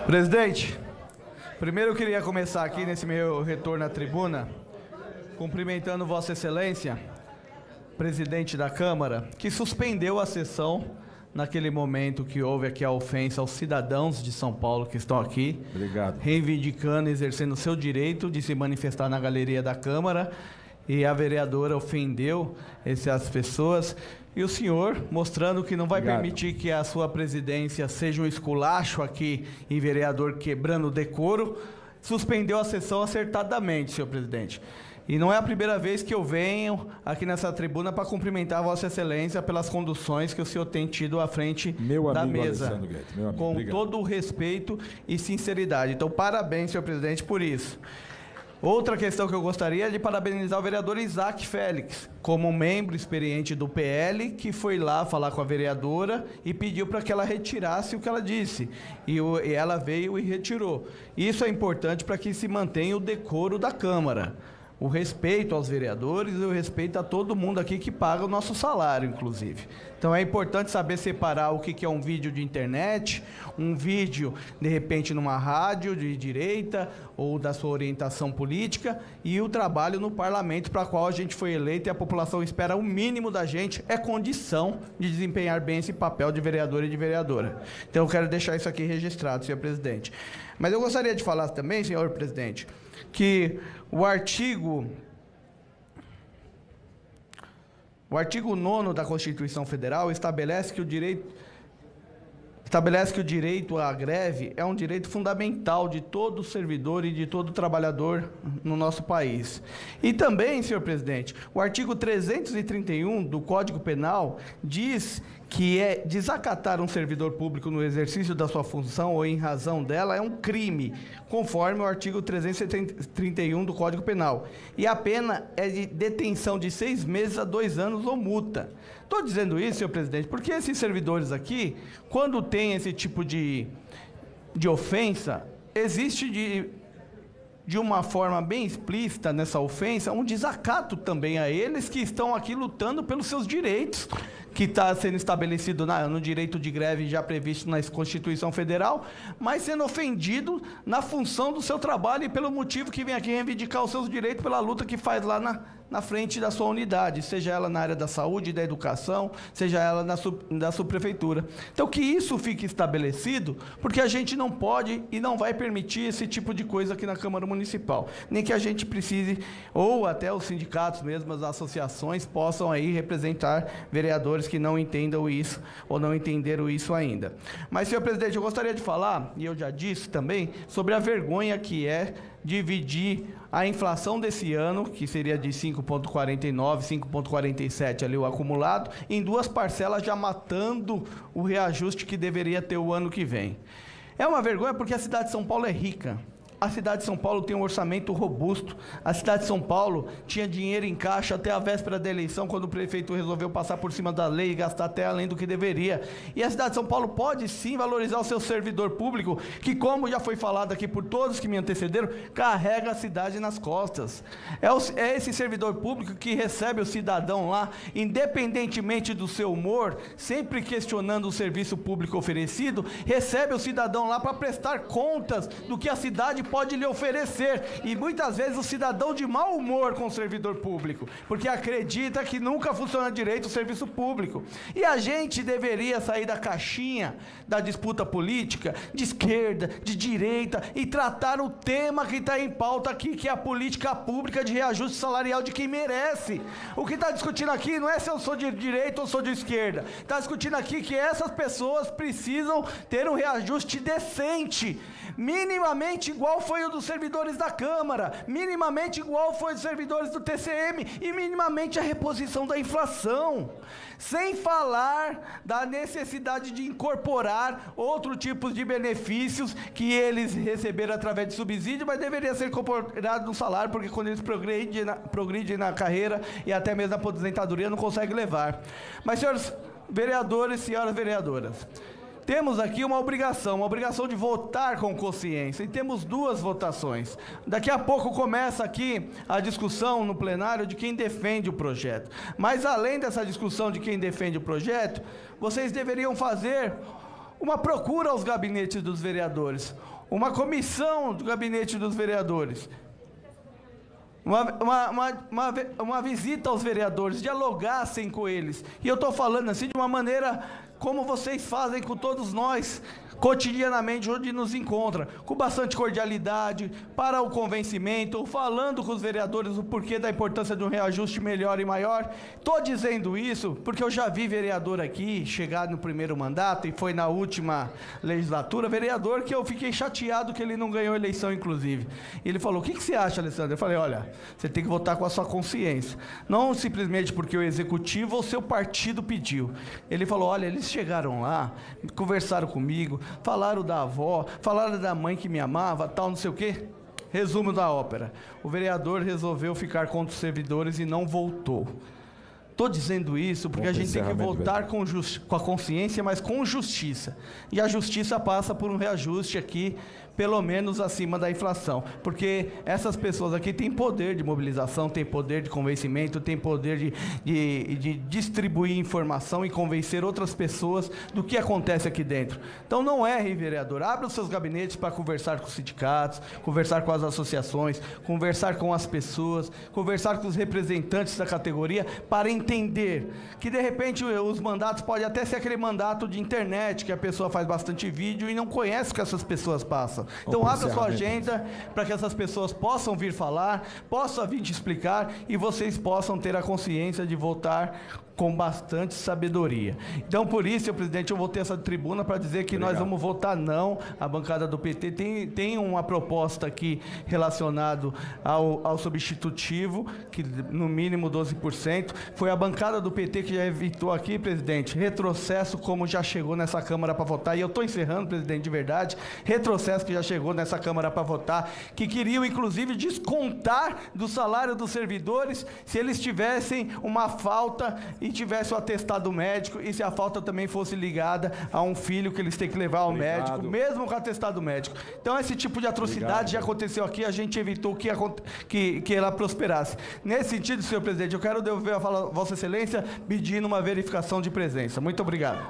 Presidente, primeiro eu queria começar aqui nesse meu retorno à tribuna, cumprimentando Vossa Excelência, presidente da Câmara, que suspendeu a sessão naquele momento que houve aqui a ofensa aos cidadãos de São Paulo que estão aqui. Obrigado. Reivindicando, exercendo o seu direito de se manifestar na galeria da Câmara, e a vereadora ofendeu essas pessoas. E o senhor, mostrando que não vai permitir que a sua presidência seja um esculacho aqui e vereador quebrando o decoro, suspendeu a sessão acertadamente, senhor presidente. E não é a primeira vez que eu venho aqui nessa tribuna para cumprimentar a Vossa Excelência pelas conduções que o senhor tem tido à frente da mesa, com todo o respeito e sinceridade. Então, parabéns, senhor presidente, por isso. Outra questão que eu gostaria é de parabenizar o vereador Isaac Félix, como membro experiente do PL, que foi lá falar com a vereadora e pediu para que ela retirasse o que ela disse. E ela veio e retirou. Isso é importante para que se mantenha o decoro da Câmara. O respeito aos vereadores e o respeito a todo mundo aqui que paga o nosso salário, inclusive. Então é importante saber separar o que é um vídeo de internet, um vídeo, de repente, numa rádio de direita ou da sua orientação política, e o trabalho no parlamento para o qual a gente foi eleito e a população espera o mínimo da gente, é condição de desempenhar bem esse papel de vereador e de vereadora. Então eu quero deixar isso aqui registrado, senhor presidente. Mas eu gostaria de falar também, senhor presidente, que o artigo 9º da Constituição Federal estabelece que o direito à greve é um direito fundamental de todo servidor e de todo trabalhador no nosso país. E também, senhor presidente, o artigo 331 do Código Penal diz que desacatar um servidor público no exercício da sua função ou em razão dela é um crime, conforme o artigo 331 do Código Penal. E a pena é de detenção de 6 meses a 2 anos ou multa. Estou dizendo isso, senhor presidente, porque esses servidores aqui, quando tem esse tipo de ofensa, existe de uma forma bem explícita nessa ofensa um desacato também a eles que estão aqui lutando pelos seus direitos, que está sendo estabelecido no direito de greve já previsto na Constituição Federal, mas sendo ofendido na função do seu trabalho e pelo motivo que vem aqui reivindicar os seus direitos pela luta que faz lá na frente da sua unidade, seja ela na área da saúde, da educação, seja ela da subprefeitura. Então, que isso fique estabelecido, porque a gente não pode e não vai permitir esse tipo de coisa aqui na Câmara Municipal. Nem que a gente precise, ou até os sindicatos mesmo, as associações, possam aí representar vereadores que não entendam isso, ou não entenderam isso ainda. Mas, senhor presidente, eu gostaria de falar, e eu já disse também, sobre a vergonha que é dividir a inflação desse ano, que seria de 5,49, 5,47 ali o acumulado, em 2 parcelas, já matando o reajuste que deveria ter o ano que vem. É uma vergonha porque a cidade de São Paulo é rica. A cidade de São Paulo tem um orçamento robusto. A cidade de São Paulo tinha dinheiro em caixa até a véspera da eleição, quando o prefeito resolveu passar por cima da lei e gastar até além do que deveria. E a cidade de São Paulo pode sim valorizar o seu servidor público, que, como já foi falado aqui por todos que me antecederam, carrega a cidade nas costas. É esse servidor público que recebe o cidadão lá, independentemente do seu humor, sempre questionando o serviço público oferecido, recebe o cidadão lá para prestar contas do que a cidade pode lhe oferecer, e muitas vezes o cidadão de mau humor com o servidor público, porque acredita que nunca funciona direito o serviço público. E a gente deveria sair da caixinha da disputa política, de esquerda, de direita, e tratar o tema que está em pauta aqui, que é a política pública de reajuste salarial de quem merece. O que está discutindo aqui não é se eu sou de direita ou sou de esquerda, está discutindo aqui que essas pessoas precisam ter um reajuste decente, minimamente igual foi o dos servidores da Câmara, minimamente igual foi os servidores do TCM e minimamente a reposição da inflação. Sem falar da necessidade de incorporar outro tipo de benefícios que eles receberam através de subsídio, mas deveria ser incorporado no salário, porque quando eles progridem na carreira e até mesmo na aposentadoria não conseguem levar. Mas, senhores vereadores, senhoras vereadoras, temos aqui uma obrigação de votar com consciência, e temos 2 votações. Daqui a pouco começa aqui a discussão no plenário de quem defende o projeto. Mas além dessa discussão de quem defende o projeto, vocês deveriam fazer uma procura aos gabinetes dos vereadores, uma comissão do gabinete dos vereadores, uma visita aos vereadores, dialogassem com eles. E eu estou falando assim de uma maneira como vocês fazem com todos nós, cotidianamente, onde nos encontra, com bastante cordialidade, para o convencimento, falando com os vereadores o porquê da importância de um reajuste melhor e maior. Estou dizendo isso porque eu já vi vereador aqui chegar no primeiro mandato, e foi na última legislatura, vereador que eu fiquei chateado que ele não ganhou a eleição, inclusive. Ele falou: o que você acha, Alessandro? Eu falei: olha, você tem que votar com a sua consciência, não simplesmente porque o executivo ou seu partido pediu. Ele falou: olha, eles chegaram lá, conversaram comigo, falaram da avó, falaram da mãe que me amava, tal, não sei o quê. Resumo da ópera: o vereador resolveu ficar contra os servidores e não voltou. Estou dizendo isso porque a gente tem que votar com a consciência, mas com justiça. E a justiça passa por um reajuste aqui, pelo menos acima da inflação. Porque essas pessoas aqui têm poder de mobilização, têm poder de convencimento, têm poder de distribuir informação e convencer outras pessoas do que acontece aqui dentro. Então não erre, vereador. Abra os seus gabinetes para conversar com os sindicatos, conversar com as associações, conversar com as pessoas, conversar com os representantes da categoria, para entender que, de repente, os mandatos podem até ser aquele mandato de internet, que a pessoa faz bastante vídeo e não conhece o que essas pessoas passam. Então, abra sua agenda para que essas pessoas possam vir falar, possam vir te explicar e vocês possam ter a consciência de votar com bastante sabedoria. Então, por isso, senhor presidente, eu vou ter essa tribuna para dizer que nós vamos votar não. A bancada do PT tem uma proposta aqui relacionada ao substitutivo, que no mínimo 12%. Foi a bancada do PT que já evitou aqui, presidente, retrocesso como já chegou nessa Câmara para votar. E eu estou encerrando, presidente, de verdade, retrocesso que já chegou nessa Câmara para votar, que queriam, inclusive, descontar do salário dos servidores se eles tivessem uma falta e tivesse o atestado médico, e se a falta também fosse ligada a um filho que eles têm que levar ao médico, mesmo com atestado médico. Então, esse tipo de atrocidade já aconteceu aqui, a gente evitou que ela prosperasse. Nesse sentido, senhor presidente, eu quero devolver a fala a Vossa Excelência pedindo uma verificação de presença. Muito obrigado.